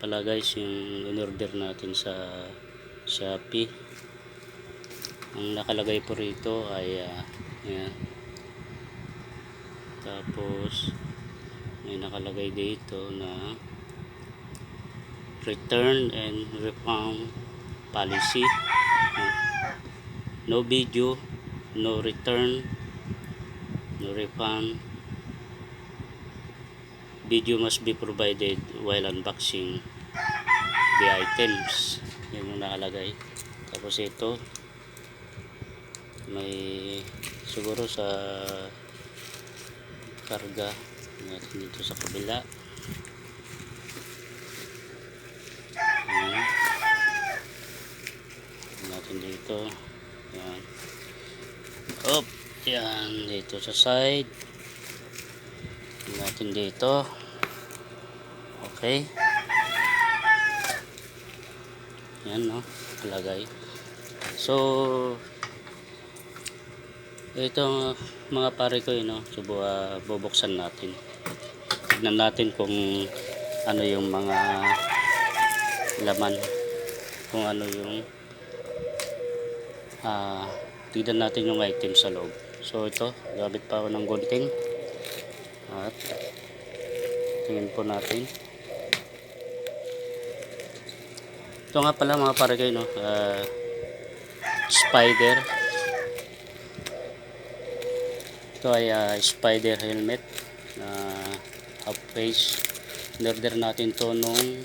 pala guys yung in-order natin sa Shopee. Ang nakalagay po rito ay yan. Tapos may nakalagay dito na return and refund policy. No video, no return, no refund. Video must be provided while unboxing the items. Yan yung nakalagay. Tapos ito may siguro sa karga natin dito sa kabila. Yan. Natin dito. Yan. Up. Yan. Dito sa side. Natin dito. Okay. Yan, no, palagay. So ito mga pare ko, no, bubuksan natin. Tignan natin kung ano yung mga laman, kung ano yung tignan natin yung item sa loob. So ito, gamit pa ako ng gunting at tingin po natin. Ito nga pala mga pare kayo, no, spider. Ito ay spider helmet na half face. In-order natin to nung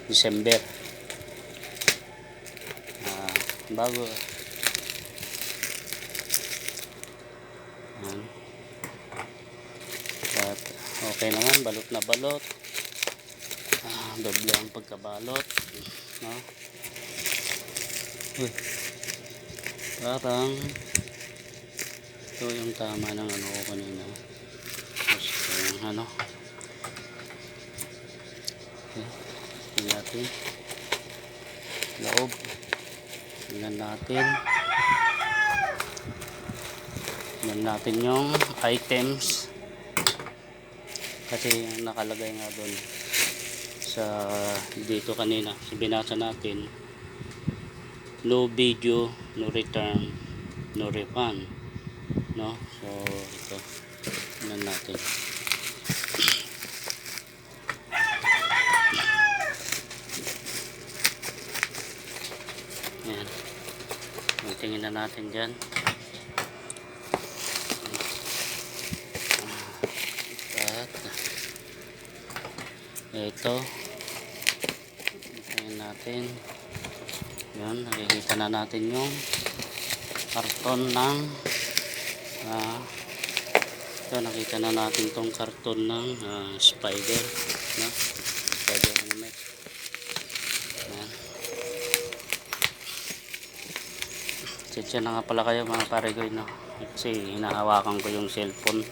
December. Bago. At okay naman, balot na balot. Doble ang pagkabalot, no? Uy, parang ito yung tama ng ano ko kanina. Gusto yung ano. Okay, tingnan natin loob. Tingnan natin yung items, kasi nakalagay nga doon sa dito kanina, binasa natin, no video, no return, no refund, no? So ito, tingnan natin. Yan, tingin na natin dyan. At ito, tingnan natin. Yan, nakikita na natin yung karton ng ito, nakita na natin tong karton ng spider, no? Spider helmet. Yan. Sensya na nga pala kayo mga pare ko, no? Kasi hinahawakan ko yung cellphone,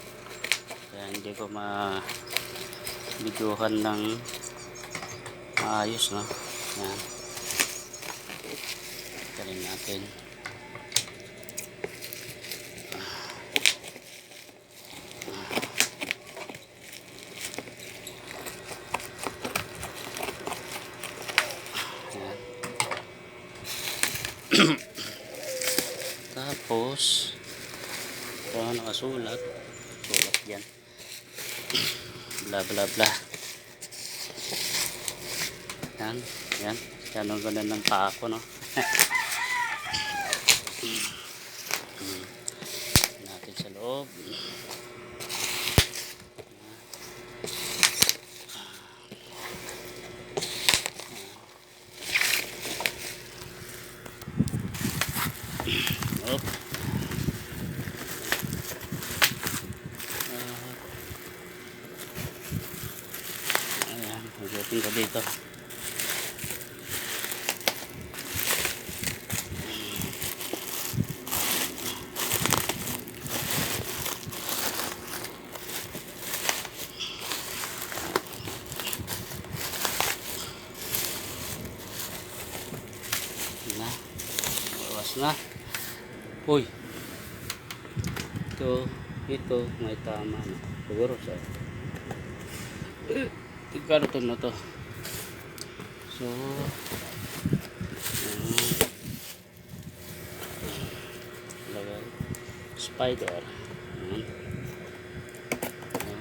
kaya hindi ko videohan ng maayos, no? Yan. Itarin natin. Yan. Tapos ito nakasulat, sulat yan, bla bla bla. Yan, yan, ganun ng paa ko, no? Natin sa loob. Op. Ayan, hugutin ko dito. Na, bawas na. Uy, ito may tama na siguro sa karton na to. So lagay spider.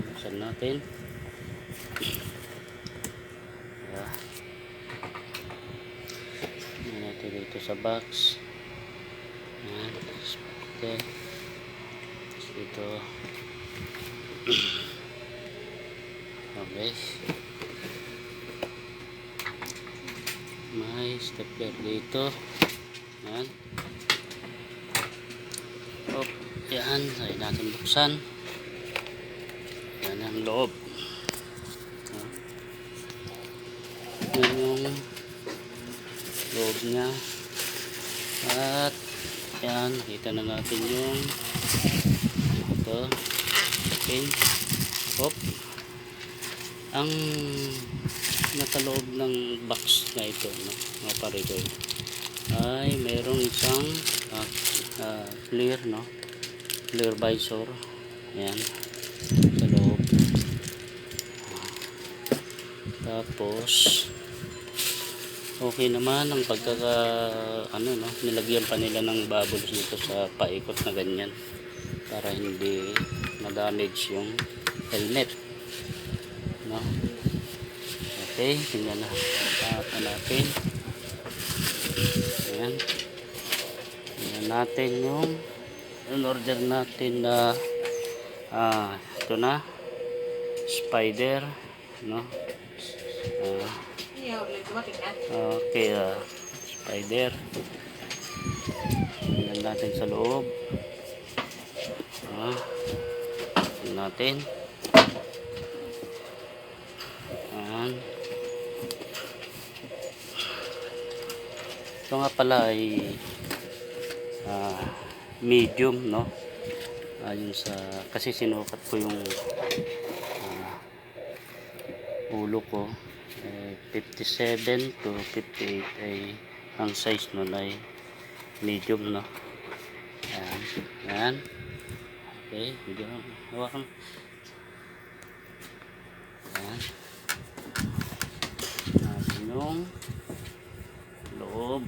Buksan natin. Natin dito sa box. Spider. Dito. Okay. May stapler dito. Yan. Oh, yan. Ay natin buksan. Yan ang loob. Yan yung loob niya. At yan, kita na natin yung ito. Okay. Hop. Ang nasa loob ng box na ito, no, mga parigoy, ay mayroong isang clear, no, clear visor. Yan sa loob. Tapos okay naman ang pagkaka ano, no, nilagyan pa nila ng bubbles dito sa paikot na ganyan para hindi ma-damage yung helmet, no. Okay, tingnan na natin. Ayan. Tingnan natin yung in-order natin na ito na spider, no. Okay, spider. Tingnan natin sa loob. Tingnan natin. Ayan. Ito nga pala ay medium, no. Ayun sa, kasi sinukat ko yung ulo ko, 57 to 58 ay ang size nun ay medium, no. Ayan. Ayan. Okay, medyo hawakan. Ayan. Yung loob.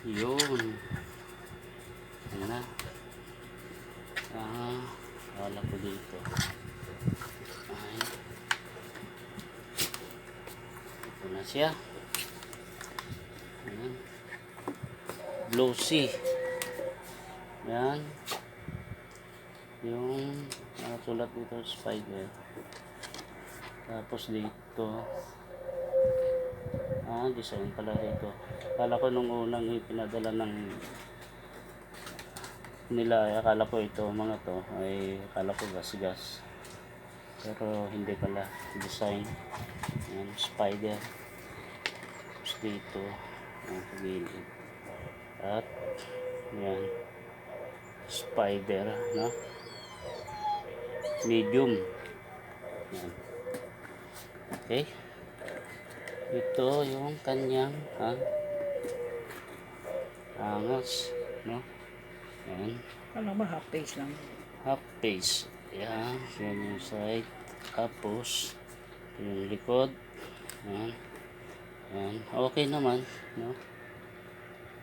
Yun. Ayan na. Wala ko dito. Ayan. Ito na siya. Ayan. Glossy. Ayan. Yung sulat dito, spider. Tapos dito design pala dito. Akala ko nung unang ipinadala ng nila, akala ko ito, mga to ay akala ko gas-gas, pero hindi pala. Design. Ayan, spider. Tapos dito sa gilid. At yan, spider, no, medium. Yan. Okay, ito yung kanyang angas, no. Yan. Ano ba, half page lang? Half page. Yan. Yan yung side. Tapos yung likod. Yan. Yan. Okay naman, no.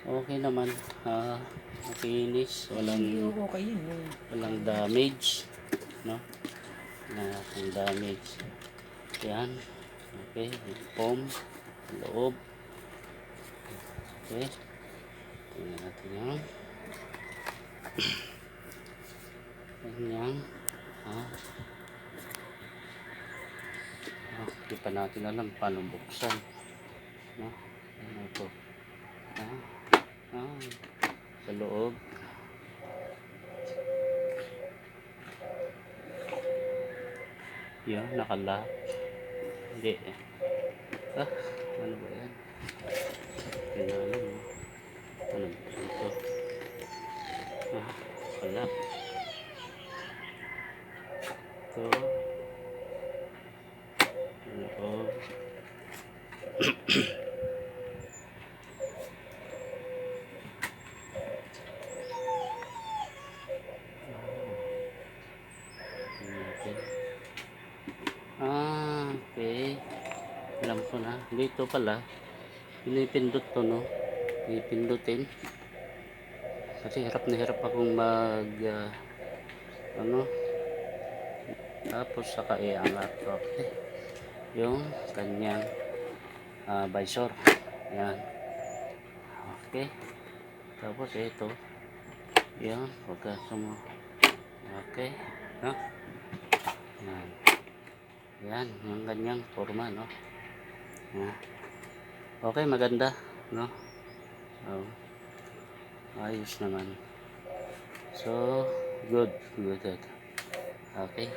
Okay naman. Makinis. Okay yun. Walang damage, no. Walang damage. Yan. Okay. Foam. Loob. Okay. Tingnan natin yan. Ganyan. Hindi pa natin alam paano buksan, no? Ano ito? Sa loob. Yan, nakalock. Hindi eh. Ano ba yan? Hindi na alam, no? Ano ba ito? Nakalock. Ito. Loob. ko na. Dito pala, pinipindot to, no? Pipindutin. Kasi hirap na hirap akong ano, tapos saka iangat. Okay. Yung kanyang visor. Yan. Okay. Tapos ito. Yan. Pagkasumo. Okay. No? Yan. Yan. Yung kanyang forma, no? Yan. Okay, maganda. No? So, ayos naman. So, good. Good. Okay.